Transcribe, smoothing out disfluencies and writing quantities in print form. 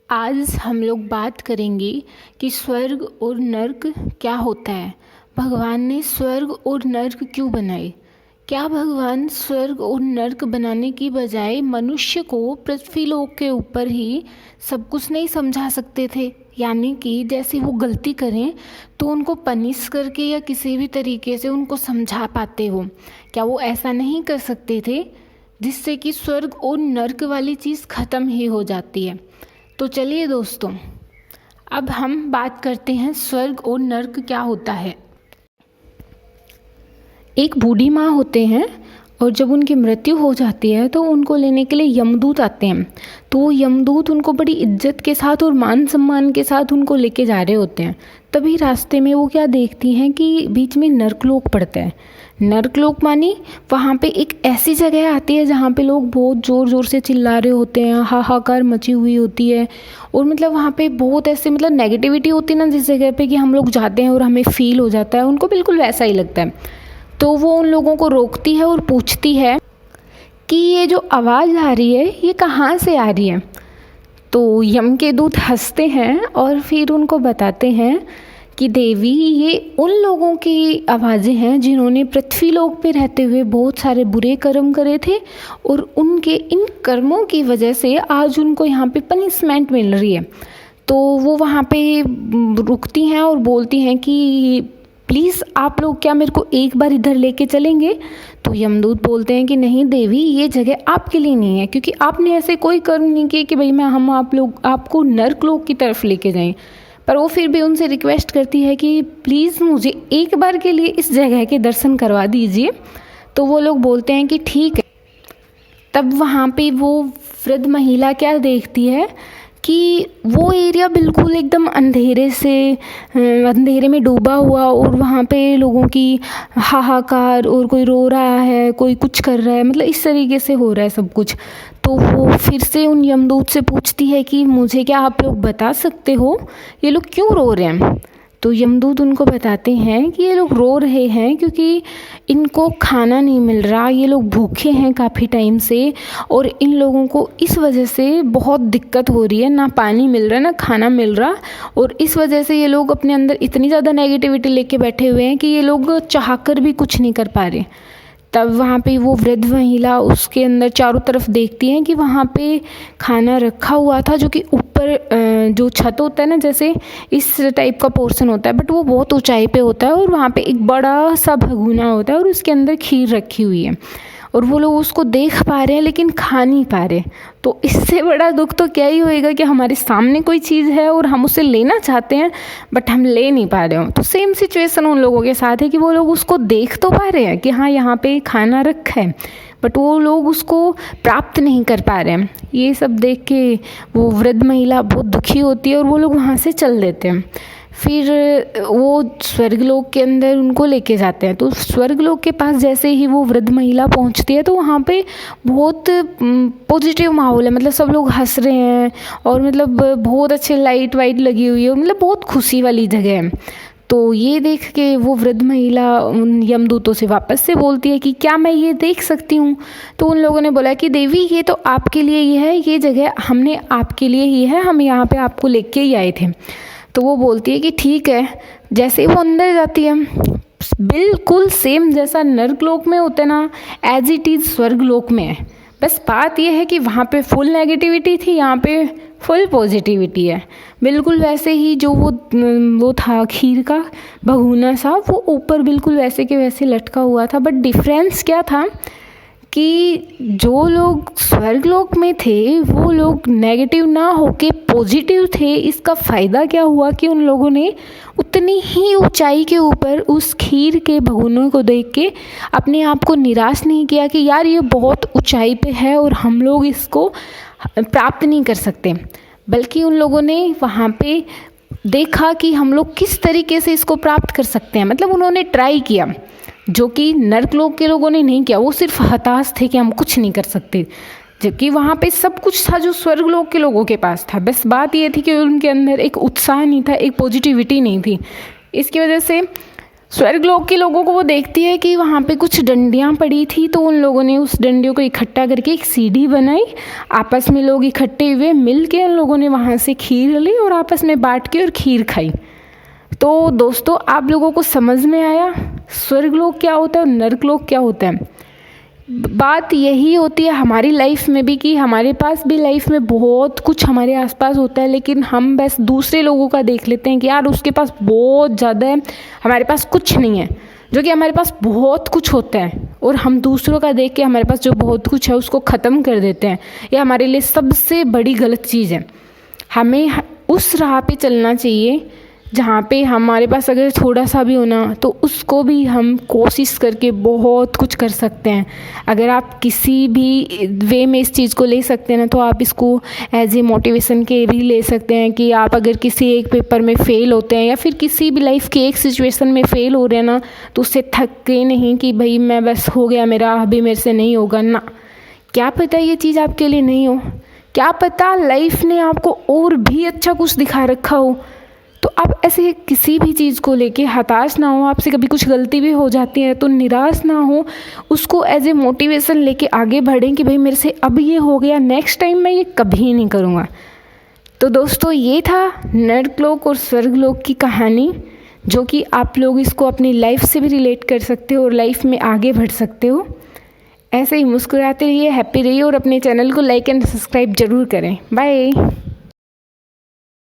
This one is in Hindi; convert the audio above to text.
आज हम लोग बात करेंगे कि स्वर्ग और नर्क क्या होता है। भगवान ने स्वर्ग और नर्क क्यों बनाए? क्या भगवान स्वर्ग और नर्क बनाने की बजाय मनुष्य को पृथ्वीलोक के ऊपर ही सब कुछ नहीं समझा सकते थे? यानी कि जैसे वो गलती करें तो उनको पनिश करके या किसी भी तरीके से उनको समझा पाते हो। क्या वो ऐसा नहीं कर सकते थे जिससे कि स्वर्ग और नर्क वाली चीज़ ख़त्म ही हो जाती है? तो चलिए दोस्तों, अब हम बात करते हैं स्वर्ग और नर्क क्या होता है। एक बूढ़ी माँ होते हैं और जब उनकी मृत्यु हो जाती है तो उनको लेने के लिए यमदूत आते हैं। तो वो यमदूत उनको बड़ी इज्जत के साथ और मान सम्मान के साथ उनको लेके जा रहे होते हैं। तभी रास्ते में वो क्या देखती हैं कि बीच में नर्कलोक पड़ता है। नर्कलोक मानी वहाँ पे एक ऐसी जगह आती है जहाँ पे लोग बहुत ज़ोर ज़ोर से चिल्ला रहे होते हैं, हाहाकार मची हुई होती है। और मतलब वहाँ पे बहुत ऐसे नेगेटिविटी होती है ना, जिस जगह पे कि हम लोग जाते हैं और हमें फील हो जाता है, उनको बिल्कुल वैसा ही लगता है। तो वो उन लोगों को रोकती है और पूछती है कि ये जो आवाज़ आ रही है ये कहाँ से आ रही है। तो यम के दूत हंसते हैं और फिर उनको बताते हैं कि देवी, ये उन लोगों की आवाज़ें हैं जिन्होंने पृथ्वीलोक पे रहते हुए बहुत सारे बुरे कर्म करे थे और उनके इन कर्मों की वजह से आज उनको यहाँ पे पनिशमेंट मिल रही है। तो वो वहाँ पे रुकती हैं और बोलती हैं कि प्लीज़ आप लोग क्या मेरे को एक बार इधर लेके चलेंगे? तो यमदूत बोलते हैं कि नहीं देवी, ये जगह आपके लिए नहीं है, क्योंकि आपने ऐसे कोई कर्म नहीं किए कि भाई हम आप लोग आपको नर्कलोक की तरफ लेके जाएं। पर वो फिर भी उनसे रिक्वेस्ट करती है कि प्लीज़ मुझे एक बार के लिए इस जगह के दर्शन करवा दीजिए। तो वो लोग बोलते हैं कि ठीक है। तब वहाँ पे वो वृद्ध महिला क्या देखती है कि वो एरिया बिल्कुल एकदम अंधेरे में डूबा हुआ और वहाँ पे लोगों की हाहाकार, और कोई रो रहा है, कोई कुछ कर रहा है, मतलब इस तरीके से हो रहा है सब कुछ। तो वो फिर से उन यमदूत से पूछती है कि मुझे क्या आप लोग बता सकते हो ये लोग क्यों रो रहे हैं? तो यमदूत उनको बताते हैं कि ये लोग रो रहे हैं क्योंकि इनको खाना नहीं मिल रहा, ये लोग भूखे हैं काफ़ी टाइम से और इन लोगों को इस वजह से बहुत दिक्कत हो रही है, ना पानी मिल रहा ना खाना मिल रहा। और इस वजह से ये लोग अपने अंदर इतनी ज़्यादा नेगेटिविटी लेके बैठे हुए हैं कि ये लोग चाहकर भी कुछ नहीं कर पा रहे। तब वहाँ पे वो वृद्ध महिला उसके अंदर चारों तरफ देखती हैं कि वहाँ पे खाना रखा हुआ था, जो कि ऊपर जो छत होता है ना, जैसे इस टाइप का पोर्शन होता है, बट वो बहुत ऊंचाई पे होता है और वहाँ पे एक बड़ा सा भगोना होता है और उसके अंदर खीर रखी हुई है और वो लोग उसको देख पा रहे हैं लेकिन खा नहीं पा रहे। तो इससे बड़ा दुख तो क्या ही होएगा कि हमारे सामने कोई चीज़ है और हम उसे लेना चाहते हैं बट हम ले नहीं पा रहे हो। तो सेम सिचुएशन उन लोगों के साथ है कि वो लोग उसको देख तो पा रहे हैं कि हाँ यहाँ पे खाना रखा है, बट वो लोग उसको प्राप्त नहीं कर पा रहे हैं। ये सब देख के वो वृद्ध महिला बहुत दुखी होती है और वो लोग वहाँ से चल देते हैं। फिर वो स्वर्गलोक के अंदर उनको लेके जाते हैं। तो स्वर्गलोक के पास जैसे ही वो वृद्ध महिला पहुंचती है तो वहाँ पे बहुत पॉजिटिव माहौल है, मतलब सब लोग हंस रहे हैं और मतलब बहुत अच्छे लाइट वाइट लगी हुई है, मतलब बहुत खुशी वाली जगह है। तो ये देख के वो वृद्ध महिला उन यमदूतों से वापस से बोलती है कि क्या मैं ये देख सकती हूँ? तो उन लोगों ने बोला कि देवी, ये तो आपके लिए ही है, ये जगह हमने आपके लिए ही है, हम यहाँ पे आपको लेके ही आए थे। तो वो बोलती है कि ठीक है। जैसे ही वो अंदर जाती है, बिल्कुल सेम जैसा नर्कलोक में होता है ना, एज इट इज़ स्वर्गलोक में है। बस बात यह है कि वहाँ पे नेगेटिविटी थी, यहाँ पे फुल पॉजिटिविटी है। बिल्कुल वैसे ही जो वो था खीर का भगोना सा, वो ऊपर बिल्कुल वैसे के वैसे लटका हुआ था। बट डिफरेंस क्या था कि जो लोग स्वर्गलोक में थे वो लोग नेगेटिव ना होके पॉजिटिव थे। इसका फ़ायदा क्या हुआ कि उन लोगों ने उतनी ही ऊंचाई के ऊपर उस खीर के भगोनों को देख के अपने आप को निराश नहीं किया कि यार ये बहुत ऊंचाई पे है और हम लोग इसको प्राप्त नहीं कर सकते, बल्कि उन लोगों ने वहाँ पे देखा कि हम लोग किस तरीके से इसको प्राप्त कर सकते हैं। मतलब उन्होंने ट्राई किया, जो कि नर्कलोक के लोगों ने नहीं किया। वो सिर्फ हताश थे कि हम कुछ नहीं कर सकते, जबकि वहाँ पे सब कुछ था जो स्वर्गलोक के लोगों के पास था। बस बात ये थी कि उनके अंदर एक उत्साह नहीं था, एक पॉजिटिविटी नहीं थी। इसकी वजह से स्वर्गलोक के लोगों को वो देखती है कि वहाँ पे कुछ डंडियाँ पड़ी थी, तो उन लोगों ने उस डंडियों को इकट्ठा करके एक सीढ़ी बनाई। आपस में लोग इकट्ठे हुए, मिल के उन लोगों ने वहाँ से खीर ली और आपस में बांट के और खीर खाई। तो दोस्तों, आप लोगों को समझ में आया स्वर्गलोक क्या होता है और नरकलोक क्या होता है। बात यही होती है हमारी लाइफ में भी कि हमारे पास भी लाइफ में बहुत कुछ हमारे आसपास होता है, लेकिन हम बस दूसरे लोगों का देख लेते हैं कि यार उसके पास बहुत ज़्यादा है, हमारे पास कुछ नहीं है। जो कि हमारे पास बहुत कुछ होता है और हम दूसरों का देख के हमारे पास जो बहुत कुछ है उसको ख़त्म कर देते हैं। ये हमारे लिए सबसे बड़ी गलत चीज़ है। हमें उस राह पे चलना चाहिए जहाँ पे हमारे पास अगर थोड़ा सा भी होना तो उसको भी हम कोशिश करके बहुत कुछ कर सकते हैं। अगर आप किसी भी वे में इस चीज़ को ले सकते हैं ना, तो आप इसको एज ए मोटिवेशन के भी ले सकते हैं कि आप अगर किसी एक पेपर में फ़ेल होते हैं या फिर किसी भी लाइफ के एक सिचुएशन में फ़ेल हो रहे हैं ना, तो उससे थक के नहीं कि भाई मैं बस हो गया मेरा, अभी मेरे से नहीं होगा ना। क्या पता ये चीज़ आपके लिए नहीं हो, क्या पता लाइफ ने आपको और भी अच्छा कुछ दिखा रखा हो। तो आप ऐसे किसी भी चीज़ को लेके हताश ना हो। आपसे कभी कुछ गलती भी हो जाती है तो निराश ना हो, उसको एज ए मोटिवेशन लेके आगे बढ़ें कि भाई मेरे से अब ये हो गया, नेक्स्ट टाइम मैं ये कभी नहीं करूँगा। तो दोस्तों, ये था नरकलोक और स्वर्गलोक की कहानी, जो कि आप लोग इसको अपनी लाइफ से भी रिलेट कर सकते हो और लाइफ में आगे बढ़ सकते हो। ऐसे ही मुस्कुराते रहिए, हैप्पी रहिए और अपने चैनल को लाइक एंड सब्सक्राइब ज़रूर करें। बाय।